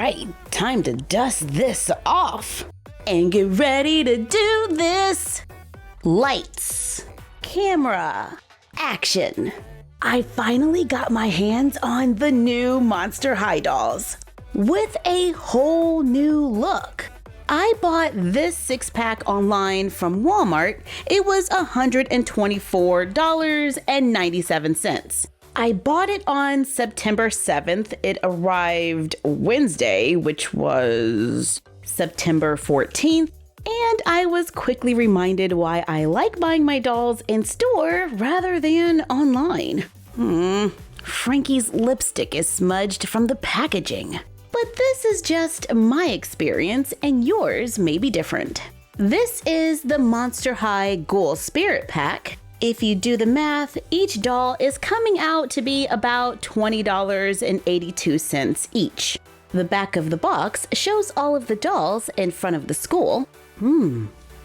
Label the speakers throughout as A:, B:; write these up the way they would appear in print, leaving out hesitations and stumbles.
A: right, time to dust this off and get ready to do this. Lights, camera, action. I finally got my hands on the new Monster High dolls with a whole new look. I bought this 6-pack online from Walmart. It was $124.97. I bought it on September 7th. It arrived Wednesday, which was September 14th. And I was quickly reminded why I like buying my dolls in store rather than online. Frankie's lipstick is smudged from the packaging. But this is just my experience and yours may be different. This is the Monster High Ghoul Spirit pack. If you do the math, each doll is coming out to be about $20.82 each. The back of the box shows all of the dolls in front of the school.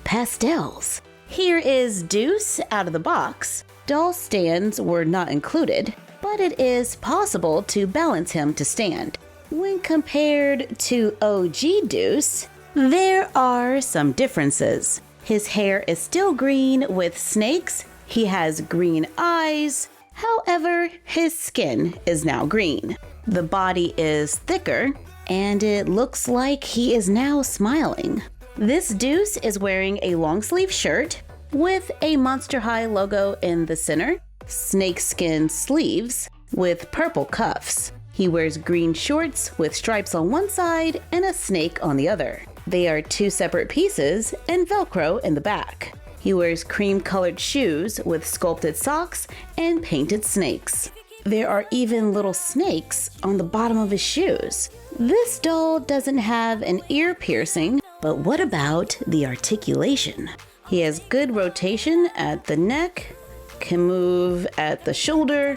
A: Pastels. Here is Deuce out of the box. Doll stands were not included, but it is possible to balance him to stand. When compared to OG Deuce, there are some differences. His hair is still green with snakes. He has green eyes. However, his skin is now green. The body is thicker, and it looks like he is now smiling. This Deuce is wearing a long sleeve shirt with a Monster High logo in the center, snakeskin sleeves with purple cuffs. He wears green shorts with stripes on one side and a snake on the other. They are two separate pieces and Velcro in the back. He wears cream-colored shoes with sculpted socks and painted snakes. There are even little snakes on the bottom of his shoes. This doll doesn't have an ear piercing, but what about the articulation? He has good rotation at the neck, can move at the shoulder,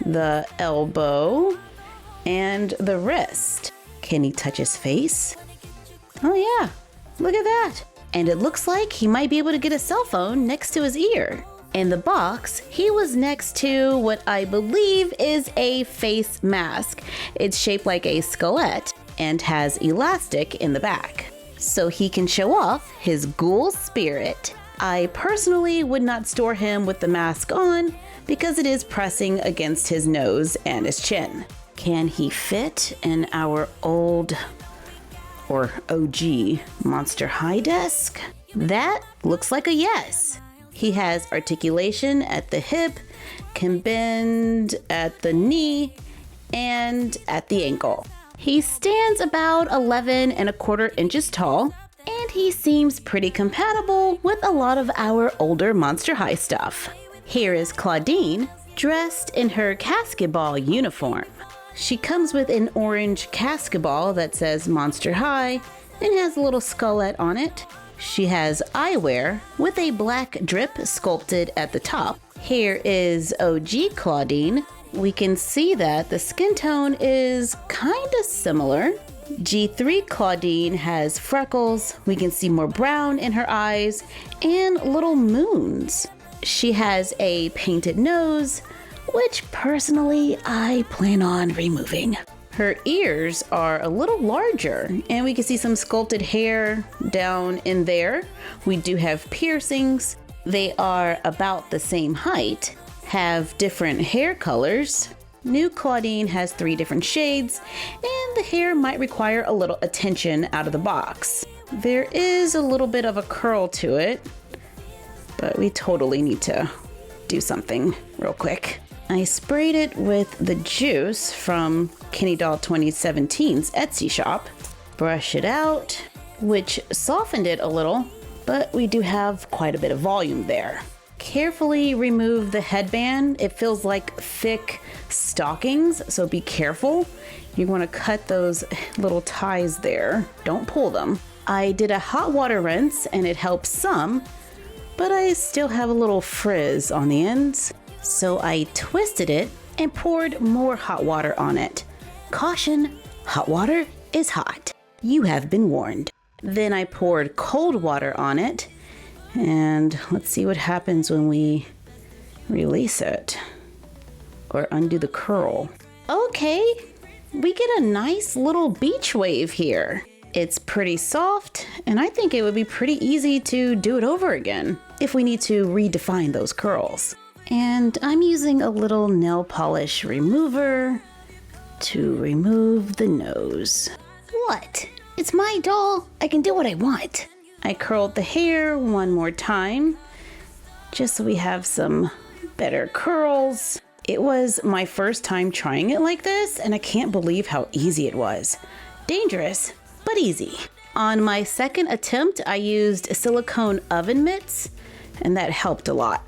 A: the elbow, and the wrist. Can he touch his face? Oh yeah, look at that. And it looks like he might be able to get a cell phone next to his ear. In the box, he was next to what I believe is a face mask. It's shaped like a skelet and has elastic in the back, so he can show off his Ghoul Spirit. I personally would not store him with the mask on because it is pressing against his nose and his chin. Can he fit in our old or OG Monster High desk? That looks like a yes. He has articulation at the hip, can bend at the knee, and at the ankle. He stands about 11¼ inches tall, and he seems pretty compatible with a lot of our older Monster High stuff. Here is Clawdeen, dressed in her casket ball uniform. She comes with an orange casket ball that says Monster High and has a little skullet on it. She has eyewear with a black drip sculpted at the top. Here is OG Clawdeen. We can see that the skin tone is kind of similar. G3 Clawdeen has freckles. We can see more brown in her eyes and little moons. She has a painted nose, which personally I plan on removing. Her ears are a little larger and we can see some sculpted hair down in there. We do have piercings. They are about the same height, have different hair colors. New Clawdeen has 3 different shades and the hair might require a little attention out of the box. There is a little bit of a curl to it, but we totally need to do something real quick. I sprayed it with the juice from Kenny Doll 2017's Etsy shop. Brush it out, which softened it a little, but we do have quite a bit of volume there. Carefully remove the headband. It feels like thick stockings, so be careful. You want to cut those little ties there. Don't pull them. I did a hot water rinse and it helps some, but I still have a little frizz on the ends. So I twisted it and poured more hot water on it. Caution, hot water is hot. You have been warned. Then I poured cold water on it, and let's see what happens when we release it or undo the curl. Okay, we get a nice little beach wave here. It's pretty soft, and I think it would be pretty easy to do it over again if we need to redefine those curls. And I'm using a little nail polish remover to remove the nose. What? It's my doll. I can do what I want. I curled the hair one more time, just so we have some better curls. It was my first time trying it like this, and I can't believe how easy it was. Dangerous, but easy. On my second attempt, I used silicone oven mitts, and that helped a lot.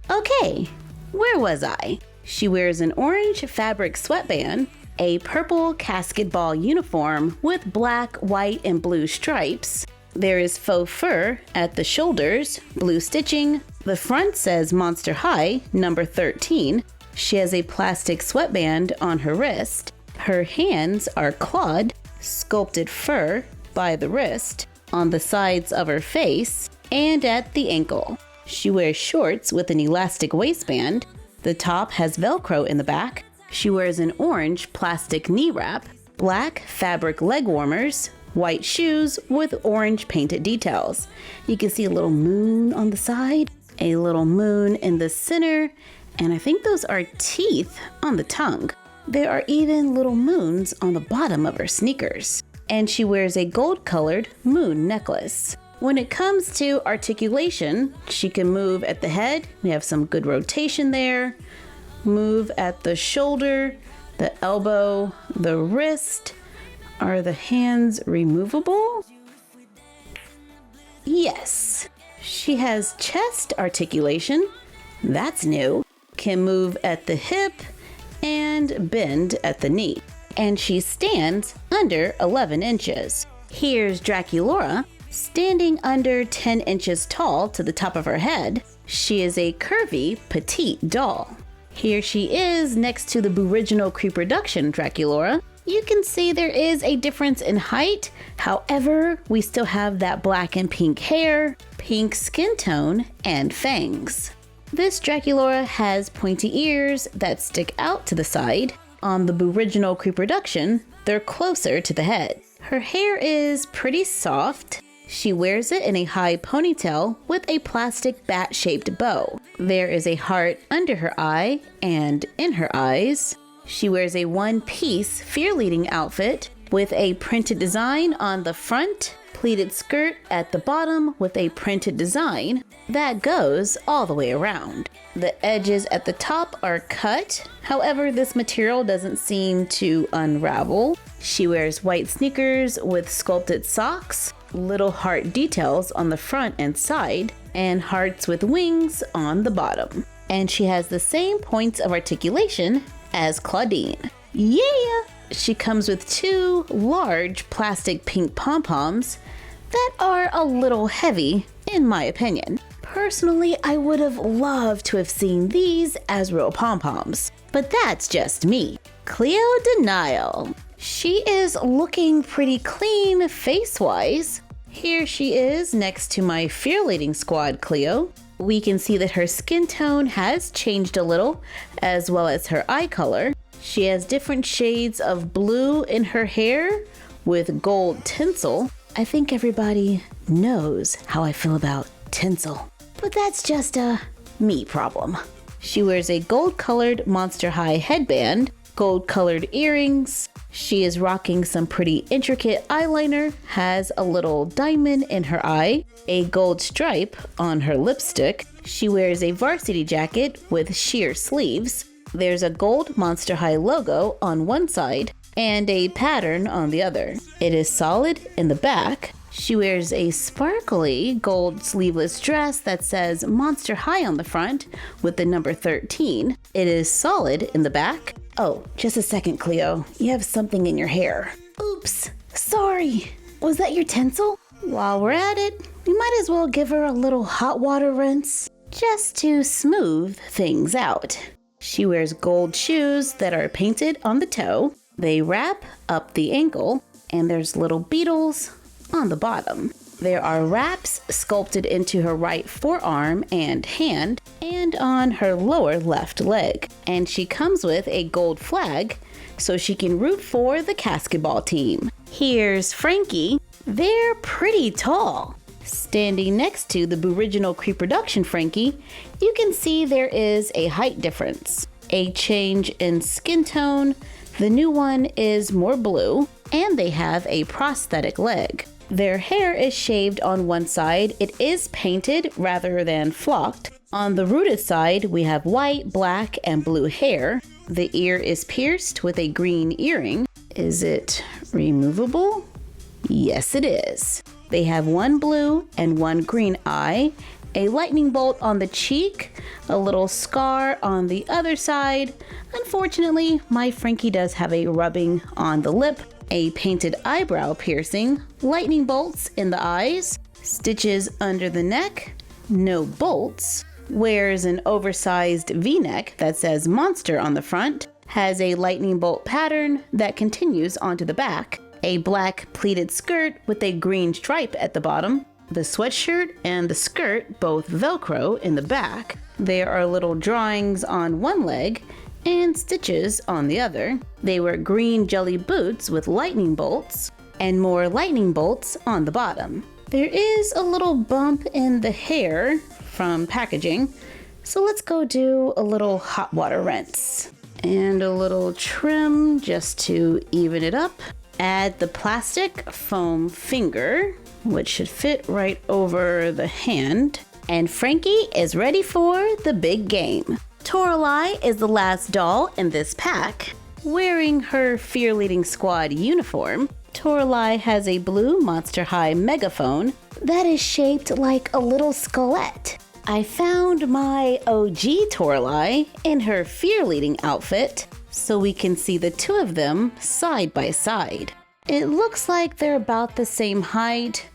A: Okay, where was I? She wears an orange fabric sweatband, a purple casket ball uniform with black, white, and blue stripes. There is faux fur at the shoulders, blue stitching. The front says Monster High, number 13. She has a plastic sweatband on her wrist. Her hands are clawed, sculpted fur by the wrist, on the sides of her face, and at the ankle. She wears shorts with an elastic waistband. The top has Velcro in the back. She wears an orange plastic knee wrap, black fabric leg warmers, white shoes with orange painted details. You can see a little moon on the side, a little moon in the center, and I think those are teeth on the tongue. There are even little moons on the bottom of her sneakers. And she wears a gold-colored moon necklace. When it comes to articulation, she can move at the head. We have some good rotation there. Move at the shoulder, the elbow, the wrist. Are the hands removable? Yes. She has chest articulation. That's new. Can move at the hip and bend at the knee. And she stands under 11 inches. Here's Draculaura, standing under 10 inches tall to the top of her head. She is a curvy, petite doll. Here she is next to the original Creeproduction Draculaura. You can see there is a difference in height. However, we still have that black and pink hair, pink skin tone, and fangs. This Draculaura has pointy ears that stick out to the side. On the original Creeproduction, they're closer to the head. Her hair is pretty soft. She wears it in a high ponytail with a plastic bat-shaped bow. There is a heart under her eye and in her eyes. She wears a one-piece fear-leading outfit with a printed design on the front, pleated skirt at the bottom with a printed design that goes all the way around. The edges at the top are cut. However, this material doesn't seem to unravel. She wears white sneakers with sculpted socks, little heart details on the front and side, and hearts with wings on the bottom. And she has the same points of articulation as Clawdeen. Yeah! She comes with two large plastic pink pom-poms that are a little heavy, in my opinion. Personally, I would have loved to have seen these as real pom-poms, but that's just me. Cleo de Nile. She is looking pretty clean face-wise. Here she is next to my Fear-Leading Squad Cleo. We can see that her skin tone has changed a little, as well as her eye color. She has different shades of blue in her hair with gold tinsel. I think everybody knows how I feel about tinsel, but that's just a me problem. She wears a gold-colored Monster High headband, gold-colored earrings. She is rocking some pretty intricate eyeliner, has a little diamond in her eye, a gold stripe on her lipstick. She wears a varsity jacket with sheer sleeves. There's a gold Monster High logo on one side and a pattern on the other. It is solid in the back. She wears a sparkly gold sleeveless dress that says Monster High on the front with the number 13. It is solid in the back. Oh, just a second, Cleo. You have something in your hair. Oops, sorry. Was that your tinsel? While we're at it, we might as well give her a little hot water rinse just to smooth things out. She wears gold shoes that are painted on the toe. They wrap up the ankle, and there's little beetles on the bottom. There are wraps sculpted into her right forearm and hand and on her lower left leg. And she comes with a gold flag so she can root for the basketball team. Here's Frankie. They're pretty tall. Standing next to the original Creeproduction Frankie, you can see there is a height difference, a change in skin tone. The new one is more blue, and they have a prosthetic leg. Their hair is shaved on one side. It is painted rather than flocked. On the rooted side, we have white, black, and blue hair. The ear is pierced with a green earring. Is it removable? Yes, it is. They have one blue and one green eye, a lightning bolt on the cheek, a little scar on the other side. Unfortunately, my Frankie does have a rubbing on the lip, a painted eyebrow piercing, lightning bolts in the eyes, stitches under the neck, no bolts, wears an oversized V-neck that says monster on the front, has a lightning bolt pattern that continues onto the back, a black pleated skirt with a green stripe at the bottom, the sweatshirt and the skirt both Velcro in the back. There are little drawings on one leg and stitches on the other. They wear green jelly boots with lightning bolts and more lightning bolts on the bottom. There is a little bump in the hair from packaging, so let's go do a little hot water rinse and a little trim just to even it up. Add the plastic foam finger, which should fit right over the hand, and Frankie is ready for the big game. Toralei is the last doll in this pack. Wearing her Fear Leading Squad uniform, Toralei has a blue Monster High megaphone that is shaped like a little skelette. I found my OG Toralei in her Fear Leading outfit, so we can see the two of them side by side. It looks like they're about the same height,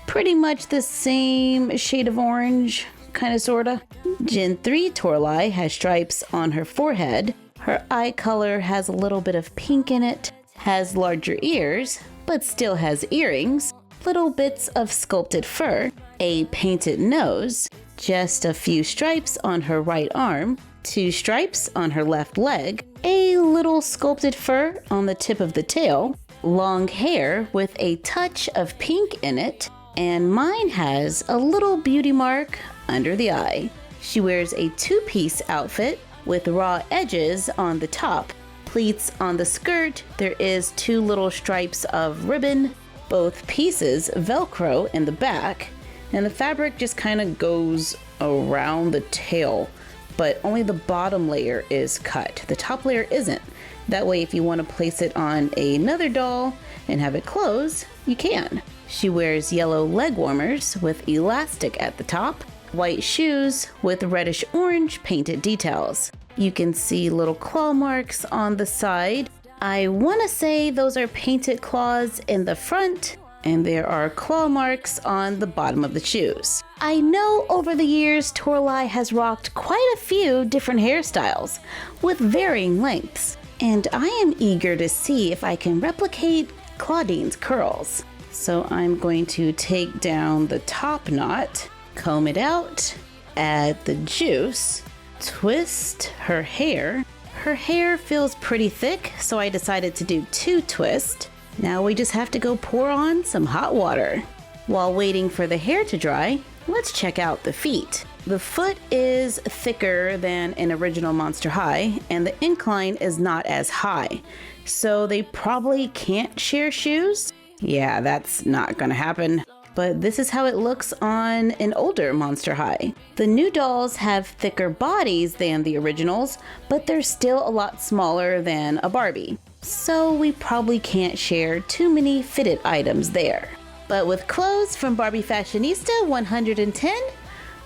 A: pretty much the same shade of orange, kinda sorta. Gen 3 Toralei has stripes on her forehead. Her eye color has a little bit of pink in it, has larger ears, but still has earrings, little bits of sculpted fur, a painted nose, just a few stripes on her right arm, 2 stripes on her left leg, a little sculpted fur on the tip of the tail, long hair with a touch of pink in it, and mine has a little beauty mark under the eye. She wears a 2-piece outfit with raw edges on the top, pleats on the skirt. There is 2 little stripes of ribbon, both pieces Velcro in the back, and the fabric just kind of goes around the tail, but only the bottom layer is cut. The top layer isn't. That way, if you want to place it on another doll and have it close, you can. She wears yellow leg warmers with elastic at the top, white shoes with reddish orange painted details. You can see little claw marks on the side. I want to say those are painted claws in the front, and there are claw marks on the bottom of the shoes. I know over the years Toralei has rocked quite a few different hairstyles with varying lengths, and I am eager to see if I can replicate Clawdeen's curls. So I'm going to take down the top knot, comb it out, add the juice, twist her hair. Her hair feels pretty thick, so I decided to do 2 twists. Now we just have to go pour on some hot water. While waiting for the hair to dry, let's check out the feet. The foot is thicker than an original Monster High, and the incline is not as high, so they probably can't share shoes. Yeah, that's not gonna happen. But this is how it looks on an older Monster High. The new dolls have thicker bodies than the originals, but they're still a lot smaller than a Barbie. So we probably can't share too many fitted items there. But with clothes from Barbie Fashionista 110,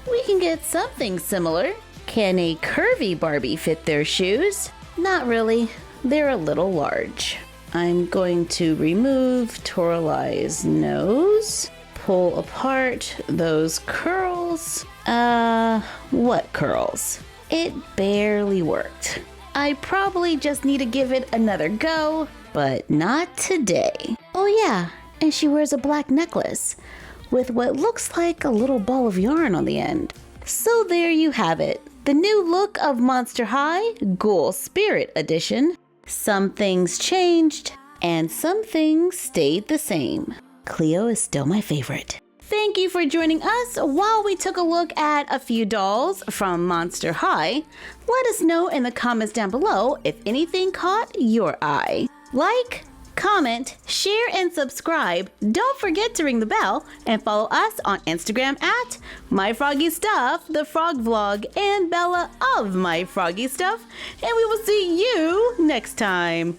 A: we can get something similar. Can a curvy Barbie fit their shoes? Not really. They're a little large. I'm going to remove Toralei's nose, pull apart those curls. What curls? It barely worked. I probably just need to give it another go, but not today. Oh yeah, and she wears a black necklace. with what looks like a little ball of yarn on the end. So there you have it, the new look of Monster High Ghoul Spirit Edition. Some things changed, and some things stayed the same. Cleo is still my favorite. Thank you for joining us while we took a look at a few dolls from Monster High. Let us know in the comments down below if anything caught your eye. Like, comment, share, and subscribe. Don't forget to ring the bell and follow us on Instagram at MyFroggyStuff, the Frog Vlog, and Bella of MyFroggyStuff. And we will see you next time.